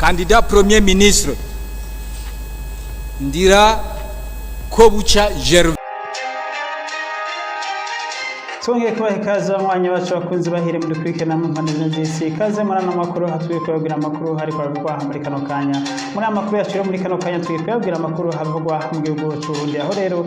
candidat premier ministre Ndira Kobucha Gervais. Twongeye kubaha ikaze abanywanyi bacu bakunzi bahire mu dukurikirana mu mpande z'isi. Ikaze muri ano makuru hatuye kubabwira amakuru hari kwavugwa muri kano kanya. Muri amakuru yacu yo muri kano kanya tugiye kubabwira amakuru havugwa mu gihugu cy'u Burundi, aho rero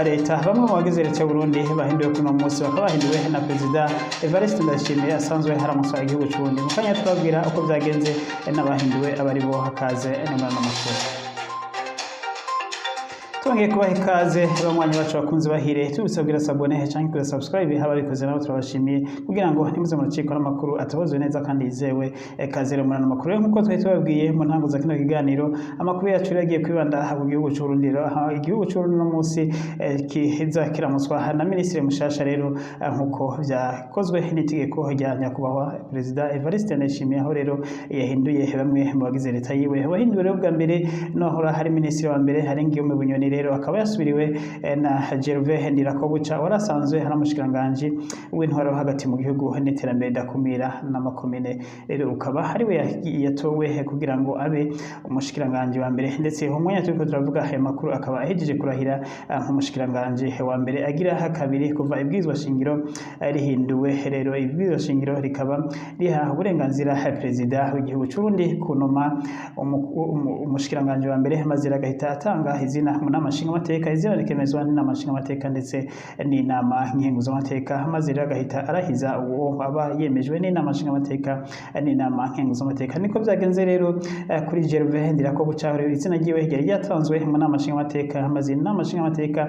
leta bamwe mu bagize leta y'u Burundi bahinduwe kuno munsi bakaba bahinduwe na Perezida Evariste Ndayishimiye asanzwe haramusaba igihugu cy'u Burundi. Mu kanya twabwira uko byagenze n'abahinduwe abari bo hakaze muri ano makuru. Twongeye kubaha ikaze abanywanyi bacu bakunzi bahire tubisabwira sabone cyangwa kuri subscribe haba bikoze nabo turabashimiye kugira ngo ntimuze muracikwa n'amakuru atabozwe neza kandi yizewe. Kaze rero muri ano makuru nk'uko twari tubabwiye mu ntango za kino kiganiro, amakuru yacu yagiye kwibanda mu gihugu cy'u Burundi. Igihugu cy'u Burundi no munsi kiza kiramuswa na ministre mushasha rero nk'uko byakozwe n'itegeko rya nyakubahwa Perezida Evariste Ndayishimiye, aho rero yahinduye bamwe mu bagize leta yiwe. Wahinduwe rero bwa mbere nohora hari ministre wa mbere hari Ngiyome Bunyoni rero akaba yasubiriwe na Gervais Ndirakobucha warasanzwe haramushikiranganje w'intwaro hagati mu gihugu n'iterambere dakumira n'amakomine. Rero ukaba hariwe yatowe kugira ngo abe umushikiranganje wa mbere, ndetse umwanya turiko turavuga aya makuru akaba ahejeje kurahira nk'umushikiranganje wa mbere agira kabiri kuva ibwizwa shingiro rihinduwe. Rero ibwizwa shingiro rikaba riha uburenganzira Perezida w'igihugu cy'u Burundi kunoma umushikiranganje wa mbere maze agahita atanga izina mu n'amashinga amateka, izina rikemezwa n'amashinga amateka ndetse n'inama nkenguzamateka, maze agahita arahiza uwo aba yemejwe n'inama nshinga amateka n'inama nkenguzamateka. Niko byagenze rero kuri Gervais Ndirakobucha. Rero izina ryiwe ryari ryatanzwe mu nama nshinga amateka, maze inama nshinga amateka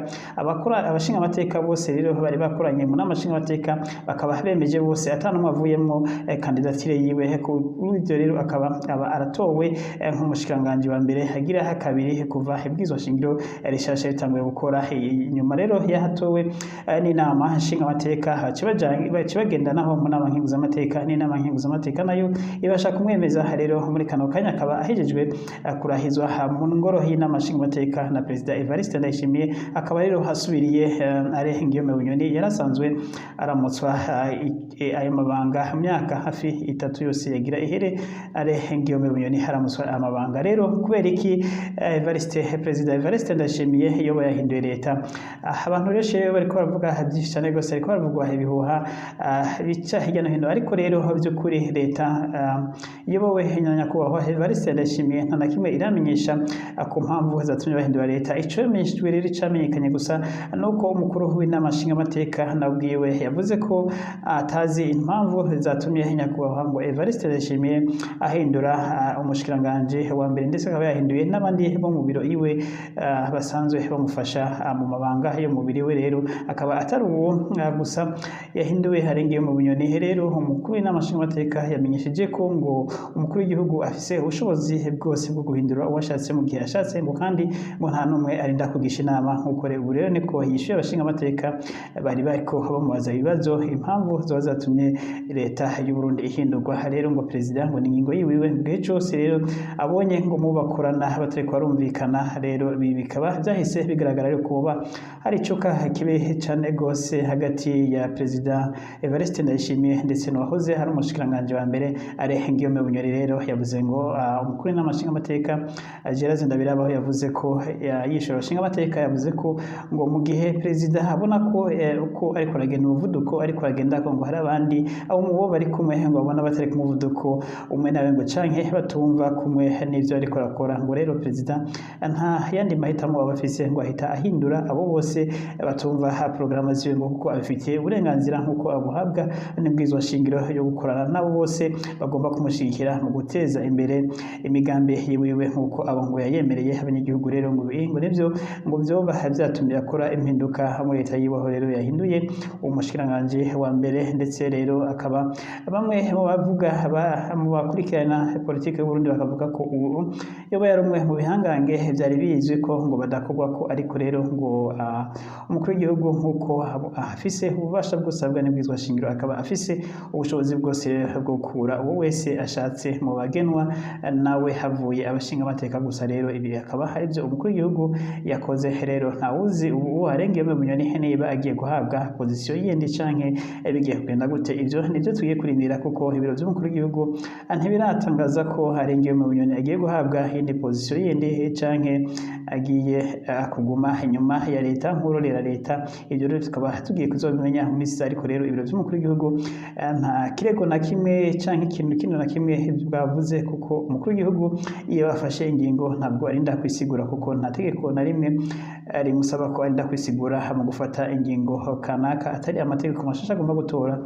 abashinga amateka bose rero bari bakoranye mu nama nshinga amateka bakaba bemeje bose atanumwe avuyemo kandidatire yiwe. Kuri ibyo rero akaba aratowe nk'umushikiranganje wa mbere agira kabiri kuva ibwizwa shingiro rishasha ritanguye gukora. Nyuma rero yahatowe n'inama nshinga amateka kibagenda naho mu nama nkenguzamateka, n'inama nkenguzamateka nayo ibasha kumwemeza. Rero muri kano kanya akaba ahejejwe kurahizwa mu ngoro y'inama nshinga amateka na Perezida Evariste Ndayishimiye. Akaba rero hasubiriye ari Ngiyome Bunyoni yarasanzwe aramutswa ayo mabanga myaka hafi 3 yose yagira ihere. Ari Ngiyome Bunyoni haramutswa amabanga. Rero kubera iki Perezida Evariste Ndayishimiye iyo yahinduye leta, abantu rero bariko baravuga byinshi cyane gose, ariko baravugwa ibihuha bica hirya no hino. Ariko rero by'ukuri leta iyobowe nyakubahwa Evariste Ndayishimiye nta na kimwe iramenyesha ku mpamvu zatumye bahindura leta. Ico yamenyeshejwe rero icamenyekanye gusa nuko umukuru w'inama nshinga amateka nabwiwe yavuze ko atazi impamvu zatumye nyakubahwa ngo Evariste Ndayishimiye ahindura umushikiranganje wa mbere, ndetse akaba yahinduye n'abandi bo mu biro iwe basanzwe bamufasha mu mabanga yo mubiri we. Rero akaba atari uwo gusa yahinduwe hari Ngiyome Bunyoni. Rero umukuru w'inama nshinga amateka yamenyesheje ko ngo umukuru w'igihugu afise ubushobozi bwose bwo guhindura uwashatse mu gihe ashatse, ngo kandi ngo nta numwe arinda kugisha inama nk'uko rero niko yishuye abashinga amateka bari bariko bamubaza ibibazo impamvu zoba zatumye leta y'u Burundi ihindurwa. Rero ngo perezida ngo ni ingingo yiwiwe mu gihe cyose rero abonye ngo mu bakorana batariko barumvikana. Rero bikaba byahise bigaragara ko kuba hari icuka kibe cyane gose hagati ya Perezida Evariste Ndayishimiye ndetse n'uwahoze hari umushikiranganje wa mbere ari Ngiyome Bunyoni. Rero yavuze ngo umukuru w'inama nshinga amateka Gerard Ndabirabaho yavuze ko yishura abashinga amateka, yavuze ko ngo mu gihe perezida abona ko uko ariko aragenda umuvuduko ariko aragenda ko ngo hari abandi abo mu bo bari kumwe ngo abona batari ku muvuduko umwe nawe ngo canke batumva kumwe n'ivyo ariko arakora. Ngo rero perezida nta yandi mahitamo abafise ngo ahita ahindura abo bose batumva porogaramu ziwe, ngo kuko abifitiye uburenganzira nk'uko abuhabwa n'ibwizwa shingiro yo gukorana nabo bose bagomba kumushyigikira mu guteza imbere imigambi yiwiwe nk'uko abo ngo yayemereye abanyagihugu. Rero ngo nivyo ngo vyoba vyatumye akora impinduka muri leta yiwe. Rero yahinduye umushikiranganje wa mbere, ndetse rero akaba bamwe mu bavuga mu bakurikirana politike y'u Burundi bakavuga ko ubu yoba yari umwe mu bihangange byari bizwi ko ngo badakorwa ko, ariko rero ngo umukuru w'igihugu nk'uko afise ububasha bwosabwa n'ibwizwa shingiro, akaba afise ubushobozi bwose bwo gukura uwo wese ashatse mu bagenwa nawe havuye abashinga amateka gusa. Rero ibi akaba hari byo umukuru w'igihugu yakoze. Rero ntawuzi ubu arengeyemo Bunyoni niba agiye guhabwa pozisiyo yindi canke bigiye kugenda gute. Ivyo nivyo tugiye kurindira, kuko ibiro by'umukuru w'igihugu ntibiratangaza ko harengeyemo Bunyoni agiye guhabwa indi pozisiyo yindi canke agiye kuguma inyuma ya leta nkurorera leta. Ivyo rero tukaba tugiye kuzobimenya mu minsi, ariko rero ibiro by'umukuru w'igihugu nta kirego na kimwe canke ikintu kindi na kimwe bwavuze, kuko umukuru w'igihugu iyo bafashe ingingo ntabwo arinda kwisigura, kuko nta tegeko na rimwe rimusaba ko arinda kwisigura mu gufata ingingo kanaka atari amategeko mashasha agomba gutora,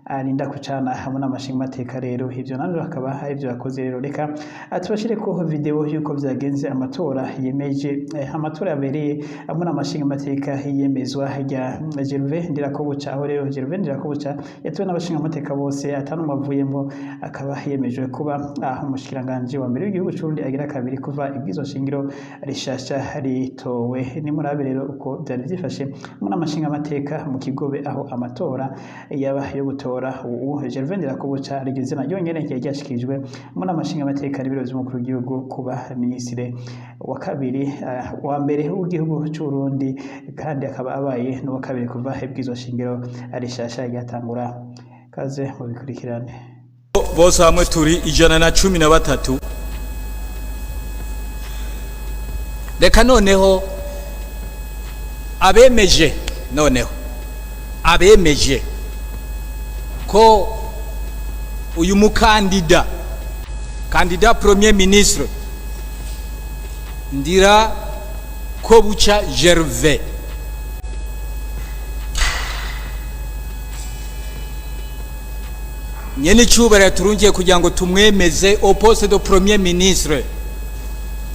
arinda kucana hamwe n'amashinga mateka. Rero ivyo navyo akaba hari byo yakoze. Rero reka tubashire ko video yuko vyagenze amatora yemeje amatora yabereye hamwe n'amashinga mateka yemezwa rya Gervais Ndirakobuca. Aho rero Gervais Ndirakobuca yatowe n'abashinga mateka bose atanumwe avuyemo, akaba yemejwe kuba umushikiranganje wa mbere w'igihugu c'Uburundi agira kabiri kuva ibwizo shingiro rishasha ritowe. Ni murabe rero uko byari byifashe mu n'amashinga mateka mu Kigobe, aho amatora yaba yo gutora ubu Gervais Ndirakobuca rigeze na ryonyene ryashikirijwe mu n'amashinga mateka n'ibiro by'umukuru w'igihugu kuba ministre wa kabiri wa mbere w'igihugu c'Uburundi, kandi akaba abaye n'uwa kabiri kuva ibwizo shingiro rishasha ryatangura. Kaze mu bikurikirane. Bose hamwe turi 113. Reka noneho abemeje ko uyu mukandida premier ministre Ndirakobuca Gervais nyene cyubara turungiye kugira ngo tumwemeze au poste de premier ministre,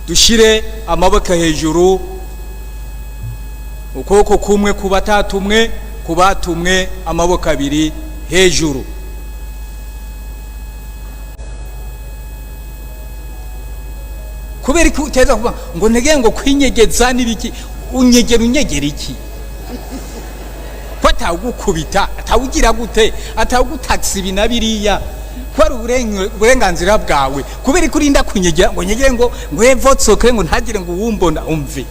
dushire amaboko hejuru, ukoko kumwe kubatatumwe kubatumwe amaboko abiri hejuru. Kubera ko uteza kuba ngo ntege ngo kwinyegeza nibiki, unyegera iki ko atagukubita atawugira gute atawugutaxi binabiriya ko ari uburenganzira bwawe. Kubera ko urinda kunyegera ngo nyegere ngo evotsoke ngo ntagire ngo wumbona umve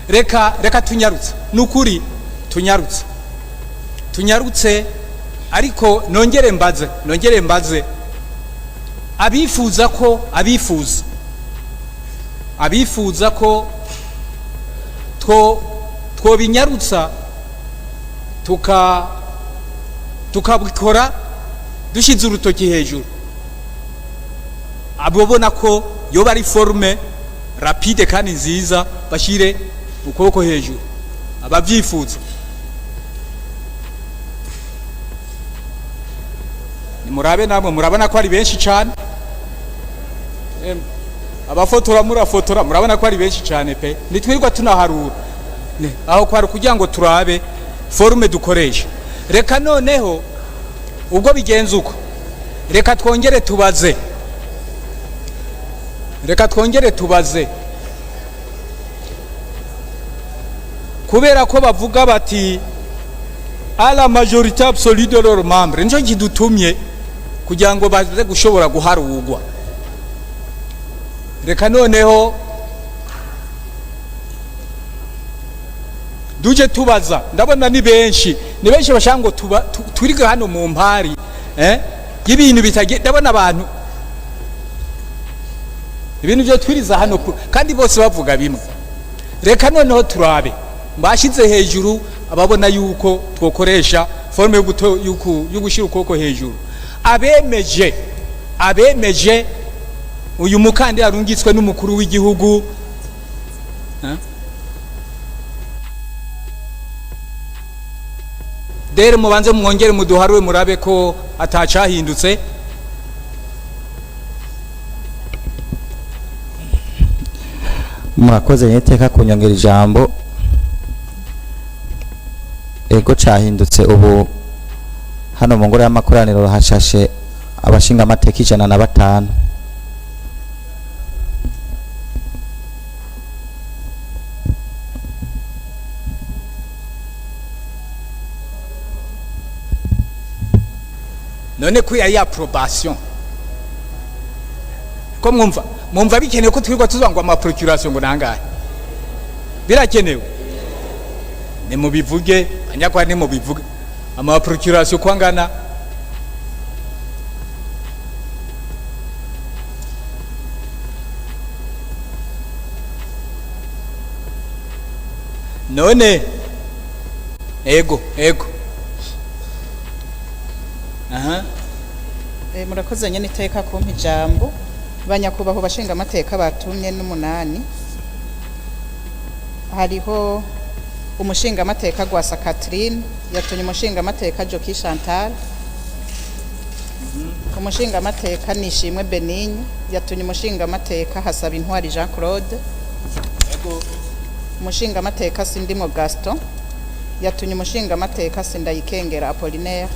reka tunyarutse, nukuri tunyarutse. Ariko nongere mbaze abifuza ko twobinyarutsa tukabikora dushize urutoki hejuru, abobona ko yoba ari forme rapide kandi nziza, bashire ukuboko hejuru abavyifuza. Nimurabe namwe murabona ko ari benshi cyane, abafotora murabona ko ari benshi cyane pe, nitwirwa tunaharura aho kwari kugira ngo turabe forume dukoresha. Reka noneho ubwo bigenze uko, reka twongere tubaze kubera ko bavuga bati à la majorité absolue de leurs membres, njo kidutumye kugira ngo baze gushobora guharugwa. Reka noneho duje tubaza, ndabona ni benshi bashango turiga hano mu mpari y'ibintu bitage, ndabona abantu ibintu byo twiriza hano kandi bose bavuga bimwe. Reka noneho turabe mbashize hejuru ababona yuko twokoresha forme yo gushira ukoko hejuru. Abemeje uyu mukandida arungitswe n'umukuru w'igihugu dere mubanze mwongere muduharwe murabe ko atacahindutse. Murakoze nyeteka kunyongera ijambo. Ego cahindutse ubu hano mu ngoro y'amakoraniro hashashe abashinga amateka 105. none ko yari approbation ko mwumva bikenewe ko twirwa tuzangwa ama procuration ngo nangahe birakenewe ni mubivuge anyakwa ni mubivuge ama procuration kwangana none ego aha murakoze nyene iteka kumpa ijambo banyakubaho bashinga amateka batumye n'umunani hariho umushinga amateka Gwasa Catherine yatumye umushinga amateka Joki Chantal umushinga amateka Nishimwe Benigne yatumye umushinga amateka Hasaba Intwari Jean Claude umushinga amateka Sindimo Gaston yatumye umushinga amateka Sindayikengera Apollinaire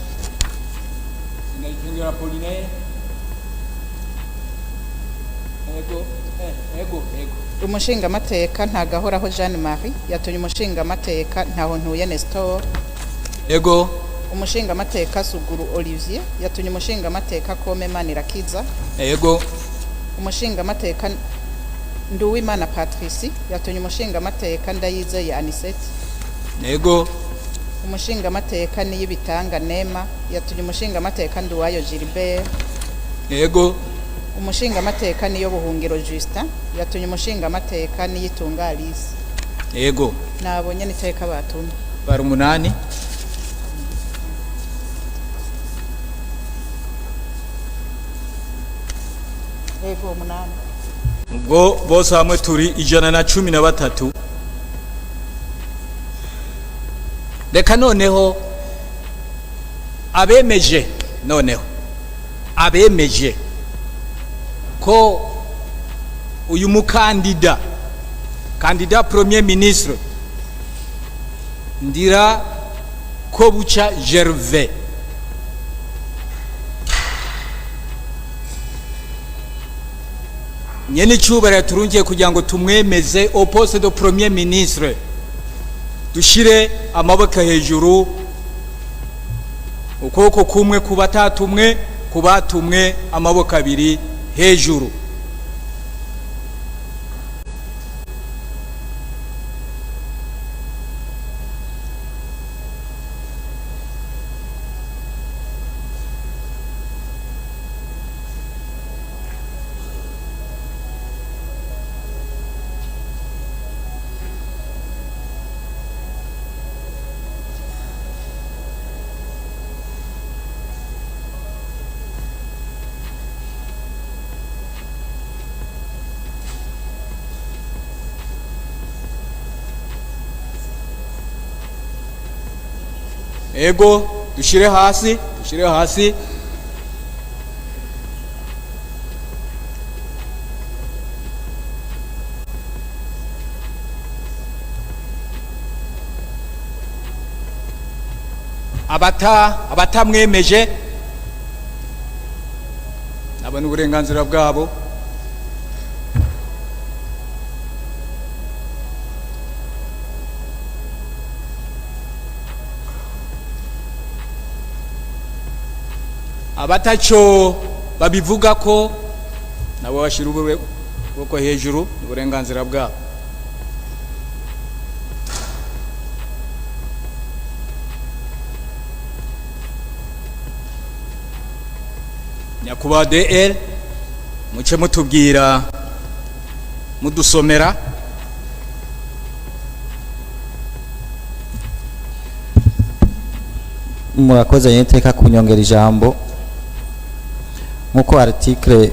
umushinga amateka Ntagahoraho Jeanne Marie yatumye umushinga amateka Ntaho Ntuye Nestor umushinga amateka Suguru Olivier yatumye umushinga amateka Kome Manirakiza umushinga amateka Nduwimana Patricie yatumye umushinga amateka Ndayizeye Anisette umushinga amateka Niyibitanga Nema yatumye umushinga amateka Nduwayo Gilbert umushinga amateka Niyo Buhungiro Justin yatumye umushinga amateka Niyitunga Alice nabonye niteka batumye bari umunani umunani ubwo bose hamwe turi 113 reka noneho abemeje ko uyu mukandida premier ministre Ndira Kobucha Gervais nyene cyubara turungiye kugira ngo tumwemeze au poste de premier ministre dushire amaboko hejuru ukoko kumwe kubatatumwe kubatumwe amaboko abiri hejuru dushire hasi abatamwemeje nabona uburenganzira bwabo abatacho babivuga ko nabo bashira ubwo hejuru uburenganzira bwabo nyakuba DL muce mutubwira mudusomera murakoze yiteka kunyongera ijambo nkuko article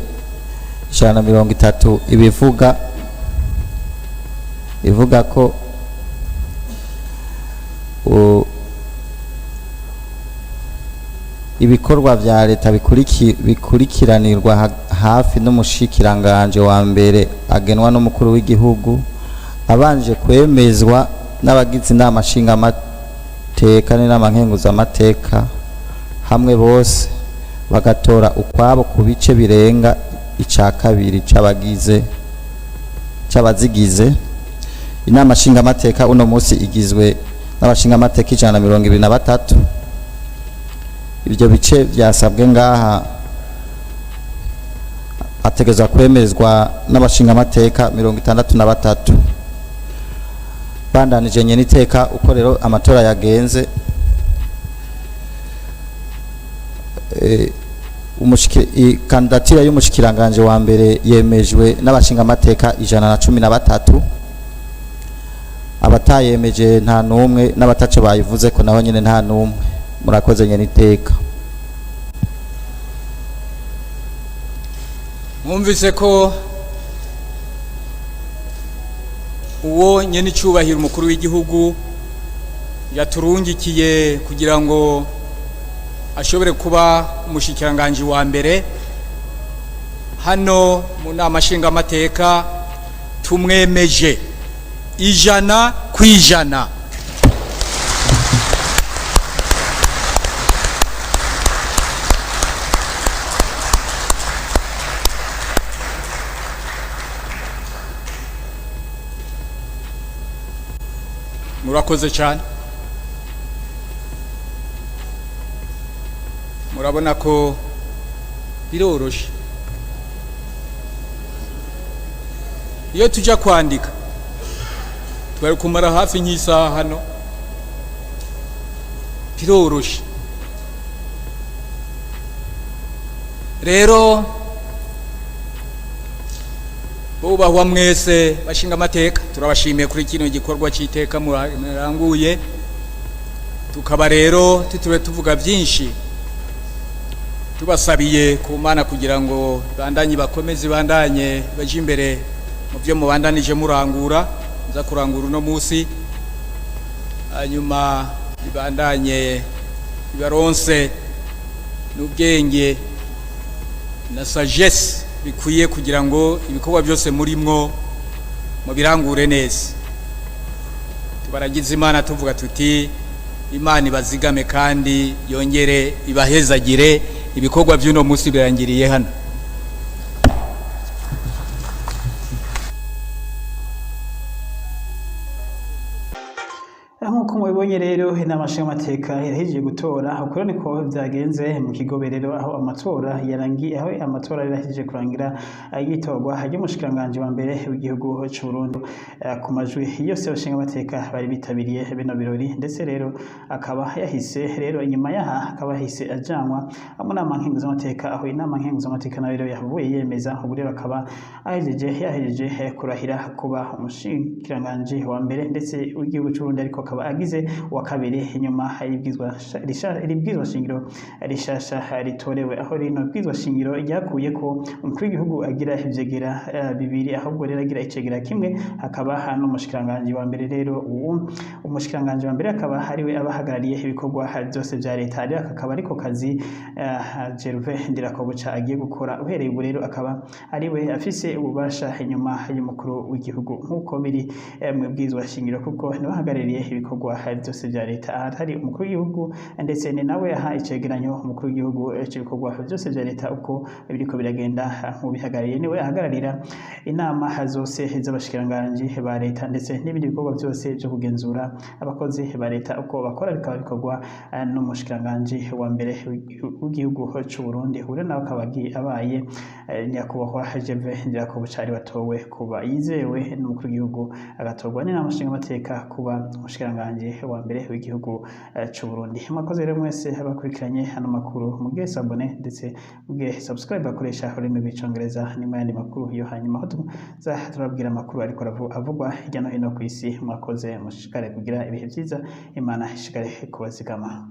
130 ivuga ko ibikorwa vya leta bikurikiranirwa hafi n'umushikiranganje wa mbere agenwa n'umukuru w'igihugu abanje kwemezwa n'abagize inama nshinga amateka n'inama nkenguza amateka hamwe bose bagatora ukwabo ku bice birenga icakabiri c'abazigize inama nshinga amateka uno munsi igizwe n'abashinga amateka 123 ibyo bice byasabwe ngaha ategezwa kwemezwa n'abashingamateka 63 bandanije nyene iteka uko rero amatora yagenze. Kandidatira y'umushikiranganje wa mbere yemejwe n'abashingamateka 113, abatayemeje nta numwe, n'abatace bayivuze ko naho nyene nta numwe. Murakoze nyene iteka. Mwumvise ko uwo nyene cyubahira umukuru w'igihugu yaturungikiye kugira ngo ashobore kuba umushikiranganje wa mbere hano mu nama nshingamateka. Tumwemeje 100%. Murakoze cyane. Murabona ko biroroshe. Iyo tujya kwandika twari kumara hafi nk'isaha hano. Biroroshe. Rero bubahwa mwese bashinga amateka, turabashimiye kuri kino gikorwa cy'iteka muranguye. Tukaba rero tutube tuvuga byinshi tubasabiye ku Mana kugira ngo bandanye bakomeze bandanye baje imbere mu byo mubandanije murangura, nza kurangura uno munsi, hanyuma ibandanye ibaronse n'ubwenge na sagesse bikwiye kugira ngo ibikorwa byose murimwo mu birangure neza. Tubaragize Imana tuvuga tuti Imana ibazigame kandi yongere ibahezagire. Ibikorwa by'uno munsi birangiriye hano. Nkuko mubibonye rero inama nshingamateka yarahejeje gutora. Uko niko byagenze mu kigoberero aho amatora yarangiye, aho amatora yarahejeje kurangira yitorwa ry'umushikiranganje wa mbere w'igihugu cy'u Burundi ku majwi yose y'abashingamateka bari bitabiriye bino birori. Ndetse rero akaba yahise rero inyuma yaha akaba yahise ajanwa mu nama nkenguzamateka, aho inama nkenguzamateka nayo yavuye yemeza ubu rero akaba yahejeje kurahira kuba umushikiranganje wa mbere ndetse w'igihugu cy'u Burundi, ariko akaba agize wa kabiri inyuma y'ibwizwa shingiro rishasha ritorewe, aho rino bwizwa shingiro ryakuye ko umukuru w'igihugu agira ivyegera bibiri, ahubwo rero agira icegera kimwe. Hakaba hano umushikiranganje wa mbere rero umushikiranganje wa mbere akaba ariwe abahagarariye ibikorwa byose bya leta, akaba ariko kazi Gervais Ndirakobuca agiye gukora. Uhereye ubu rero akaba ariwe afise ububasha inyuma y'umukuru w'igihugu nk'uko biri mu bwizwa shingiro, kuko nibahagarariye ibikorwa byose bya leta. Ahatari umukuru w'igihugu ndetse ni nawe aha icegeranyo umukuru w'igihugu cy'ibikorwa byose bya leta uko biriko biragenda mu bihagarariye. Niwe ahagararira inama zose z'abashikiranganje ba leta ndetse n'ibindi bikorwa byose byo kugenzura abakozi ba leta uko bakora, bikaba bikorwa n'umushikiranganje wa mbere w'igihugu cy'u Burundi. Ure nawe akaba abaye nyakubahwa Gervais Ndirakobuca ari batowe kuba yizewe n'umukuru w'igihugu, agatorwa n'inama nshingamateka kuba umushikiranganje wa mbere w'igihugu cy'u Burundi. Mwakoze rero mwese abakurikiranye hano makuru, mugiye sabone ndetse mugiye subscribe bakoresha ururimi rw'icongereza nyuma y'andi makuru yo hanyuma aho turabwira amakuru ariko avugwa hirya no hino ku isi. Mwakoze mushikare kugira ibihe byiza, Imana ishikare kubazigama.